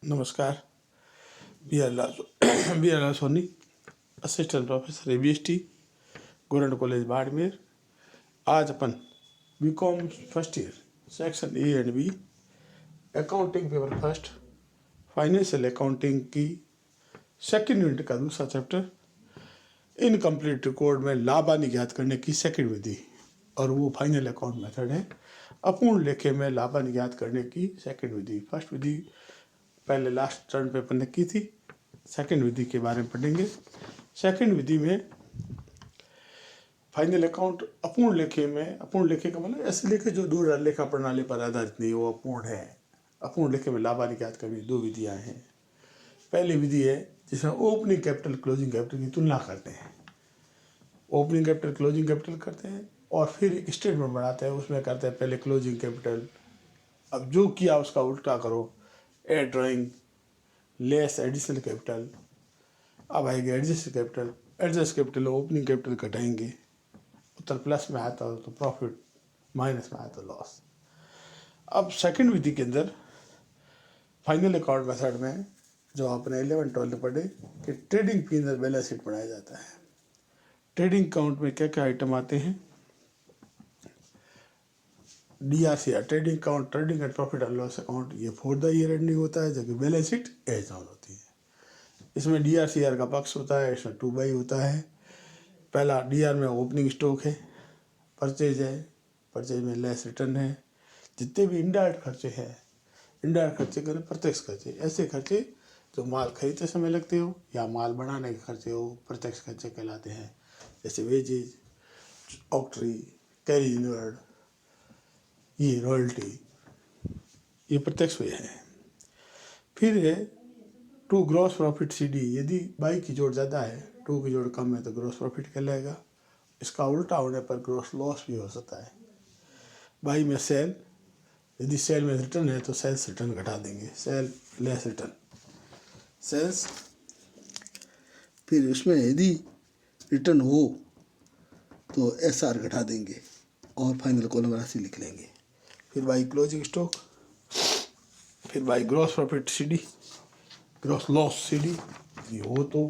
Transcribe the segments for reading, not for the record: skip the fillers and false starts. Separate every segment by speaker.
Speaker 1: नमस्कार। B R Lal Soni, assistant professor ABST, government college Barmer. आज अपन BCom first year section A and B accounting paper first financial accounting की second unit का दूसरा chapter incomplete record में लाभानि ज्ञात करने की सेकेंड विधि, और वो फाइनल अकाउंट मेथड है। अपूर्ण लेखे में लाभानि ज्ञात करने की सेकेंड विधि। फर्स्ट विधि पहले लास्ट टर्न पे अपन ने की थी, सेकंड विधि के बारे में पढ़ेंगे। सेकंड विधि में फाइनल अकाउंट अपूर्ण लेखे में, अपूर्ण लेखे का मतलब ऐसे लेखे जो दूर लेखा प्रणाली पर आधारित नहीं, वो अपूर्ण है। अपूर्ण लेखे में लाभानि ज्ञात करने की दो विधियां हैं। पहली विधि है जिसमें ओपनिंग कैपिटल क्लोजिंग कैपिटल की तुलना करते हैं। ओपनिंग कैपिटल क्लोजिंग कैपिटल करते हैं और फिर एक स्टेटमेंट बनाते हैं, उसमें करते हैं पहले क्लोजिंग कैपिटल, अब जो किया उसका उल्टा करो, add drawing less additional capital, अब आएगी adjust capital. Adjust capital opening capital घटाएंगे, उत्तर प्लस में आता हो तो प्रॉफिट, माइनस में आया तो लॉस। अब सेकंड विधि के अंदर फाइनल अकाउंट मेथड में जो आपने 11-12 पढ़े कि trading P and balance sheet बनाया जाता है। ट्रेडिंग अकाउंट में क्या क्या आइटम आते हैं? DRCR trading account, trading and profit and loss account, ये फॉर द ईयर एंडिंग होता है, जबकि बैलेंस शीट एज ऑन होती है। इसमें DRCR का पक्ष होता है, इसमें 2/2 होता है। पहला DR में ओपनिंग स्टॉक है, परचेज है, परचेज में लेस रिटर्न है, जितने भी इनडायरेक्ट खर्चे हैं, इनडायरेक्ट खर्चे करें प्रत्यक्ष खर्चे, ऐसे खर्चे जो माल खरीदते समय लगते हो या माल बनाने के खर्चे हो, प्रत्यक्ष खर्चे कहलाते हैं। जैसे वेजेज, ऑक्ट्री, कैरी इनवर्ड, ये रॉयल्टी, ये प्रत्यक्ष व्यय है। फिर है टू ग्रॉस प्रॉफिट CD, यदि बाई की जोड़ ज़्यादा है, 2 की जोड़ कम है तो ग्रॉस प्रॉफिट कहलाएगा। इसका उल्टा होने पर ग्रॉस लॉस भी हो सकता है। बाई में सेल, यदि सेल में रिटर्न है तो सेल्स रिटर्न घटा देंगे, सेल लेस रिटर्न सेल्स। फिर उसमें यदि रिटर्न हो तो SR घटा देंगे और फाइनल कॉलम राशि लिख लेंगे। फिर बाई क्लोजिंग स्टॉक, फिर by gross profit CD, gross loss CD ये हो तो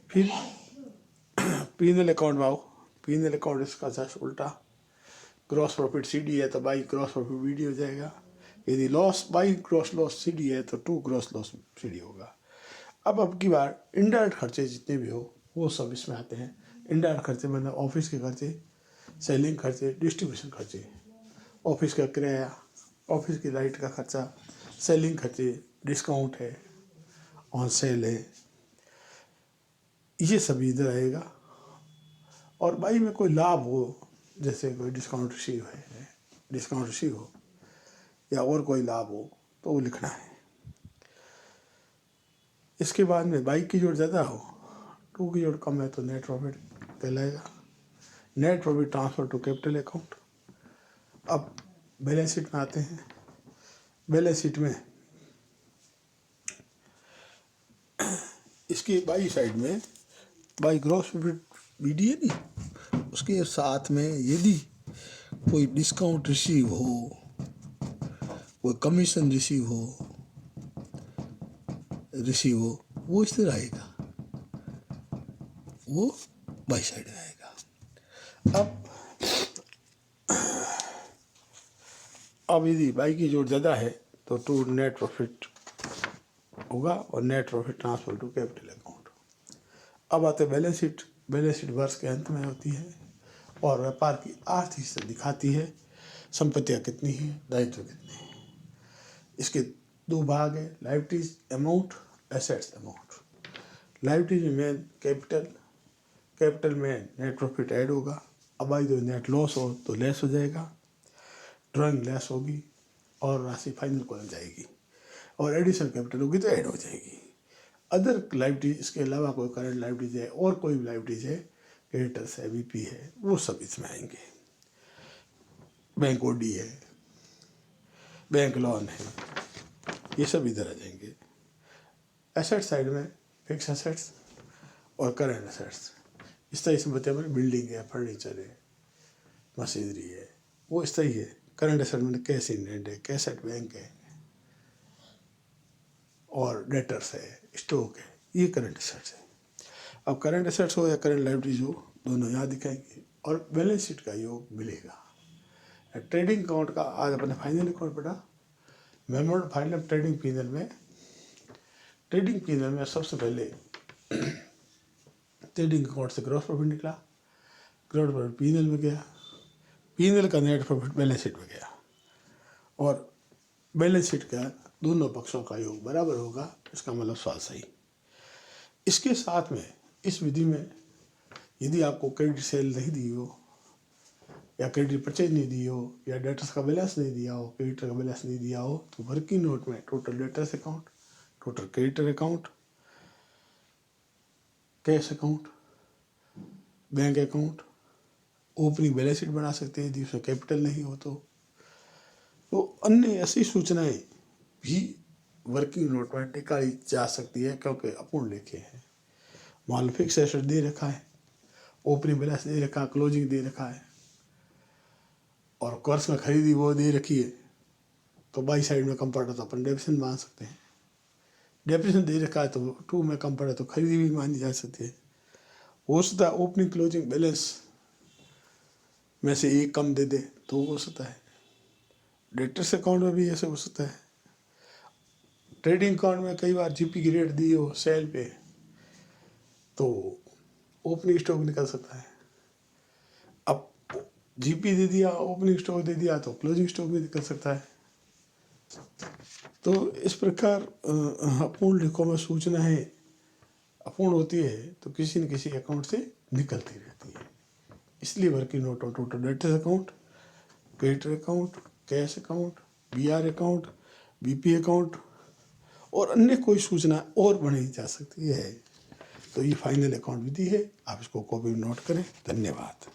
Speaker 1: फिर पीएनएल अकाउंट में आओ। पीएनएल अकाउंट इसका जस्ट उल्टा, ग्रॉस प्रॉफिट CD है तो बाई ग्रॉस प्रॉफिट BD हो जाएगा। यदि loss by gross loss CD है तो 2 ग्रॉस लॉस CD होगा। अब की बार इनडायरेक्ट खर्चे जितने भी हो वो सब इसमें आते हैं। इनडायरेक्ट खर्चे मतलब ऑफिस के खर्चे, सेलिंग खर्चे, डिस्ट्रीब्यूशन खर्चे, ऑफिस का किराया, ऑफिस की लाइट का खर्चा, सेलिंग खर्चे, डिस्काउंट है, ऑन सेल है, ये सब इधर आएगा। और बाई में कोई लाभ हो, जैसे कोई डिस्काउंट रिसीव है, डिस्काउंट रिसीव हो या और कोई लाभ हो तो वो लिखना है। इसके बाद में बाई की जोड़ ज़्यादा हो, 2 की जोड़ कम है तो नेट प्रॉफिट कहलाएगा। Net profit transfer to capital account. अब बैलेंस शीट में आते हैं। बैलेंस शीट में इसकी बाई साइड में बाई ग्रॉस प्रॉफिट BD है नहीं, उसके साथ में यदि कोई डिस्काउंट रिसीव हो, कोई कमीशन रिसीव हो, वो इस तरह आएगा, वो बाई साइड में आएगा। अब यदि बाई की जोड़ ज़्यादा है तो 2 नेट प्रॉफिट होगा और net profit transfer to capital account. अब आते बैलेंस शीट। बैलेंस शीट वर्ष के अंत में होती है और व्यापार की आर्थिक स्थिति दिखाती है, संपत्तियाँ कितनी हैं, दायित्व कितने हैं। इसके 2 भाग है, liabilities amount, assets amount. Liabilities में मेन कैपिटल, कैपिटल में नेट प्रॉफिट ऐड होगा। अब आई जो नेट लॉस हो तो लेस हो जाएगा, ड्राइंग लेस होगी और राशि फाइनल कॉलम जाएगी, और एडिशनल कैपिटल होगी तो ऐड हो जाएगी। अदर लायबिलिटीज, इसके अलावा कोई करंट लायबिलिटीज है और कोई भी लायबिलिटीज है, क्रेडिटर्स है, BP है, वो सब इसमें आएंगे। बैंक OD है, बैंक लोन है, ये सब इधर आ जाएंगे। एसेट साइड में फिक्स एसेट्स और करंट एसेट्स, इस तरह से बताया मैंने, बिल्डिंग है, फर्नीचर है, मशीनरी है, वो इस तरह ही है। करंट एसेट में कैश इन हैंड है, कैश एट बैंक है, और डेटर्स है, स्टॉक है, ये करंट एसेट्स है। अब करंट एसेट्स हो या करंट लायबिलिटीज हो, दोनों यहाँ दिखाएंगे और बैलेंस शीट का योग मिलेगा। ट्रेडिंग अकाउंट का आज अपने फाइनल अकाउंट पढ़ा। मेमोरेंडम फाइनल ट्रेडिंग पीनल में सबसे पहले ट्रेडिंग अकाउंट से ग्रॉस प्रॉफिट निकला, ग्रॉस प्रॉफिट पीनल में गया, पीनल का नेट प्रॉफिट बैलेंस शीट में गया और बैलेंस शीट का दोनों पक्षों का योग बराबर होगा, इसका मतलब सवाल सही। इसके साथ में इस विधि में यदि आपको क्रेडिट सेल नहीं दी हो या क्रेडिट परचेज नहीं दी हो या डेटर्स का बैलेंस नहीं दिया हो, क्रेडिटर का बैलेंस नहीं दिया हो, तो वर्किंग नोट में total debtors account, total creditor account, cash account, bank account, opening balance sheet बना सकते हैं यदि उसमें कैपिटल नहीं हो तो अन्य ऐसी सूचनाएं भी वर्किंग नोट में निकाली जा सकती है, क्योंकि अपूर्ण लेखे हैं। मान लो फिक्स एसेट दे रखा है, ओपनिंग बैलेंस दे रखा है, क्लोजिंग दे रखा है और कर्ज में खरीदी वो दे रखी है, तो बाई साइड में कम पड़ा तो अपन डेप्रिसिएशन मान सकते हैं। डेप्रिसिएशन दे रखा है तो टू में कम पड़ा तो खरीदी भी मानी जा सकती है। हो सकता है ओपनिंग क्लोजिंग बैलेंस में से एक कम दे दे तो हो सकता है। डेटर्स अकाउंट में भी ऐसे हो सकता है। ट्रेडिंग अकाउंट में कई बार जीपी की रेट दी हो सेल पे तो ओपनिंग स्टॉक निकल सकता है। अब जीपी दे दिया, ओपनिंग स्टॉक दे दिया तो क्लोजिंग स्टॉक भी निकल सकता है। तो इस प्रकार अपूर्ण लेखों में सूचनाएं अपूर्ण होती है तो किसी न किसी अकाउंट से निकलती रहती है। इसलिए वर्किंग नोट और total debtors account, creditor account, cash account, BR account, BP account और अन्य कोई सूचना और बनाई जा सकती है। तो ये फाइनल अकाउंट विधि है, आप इसको कॉपी में नोट करें। धन्यवाद।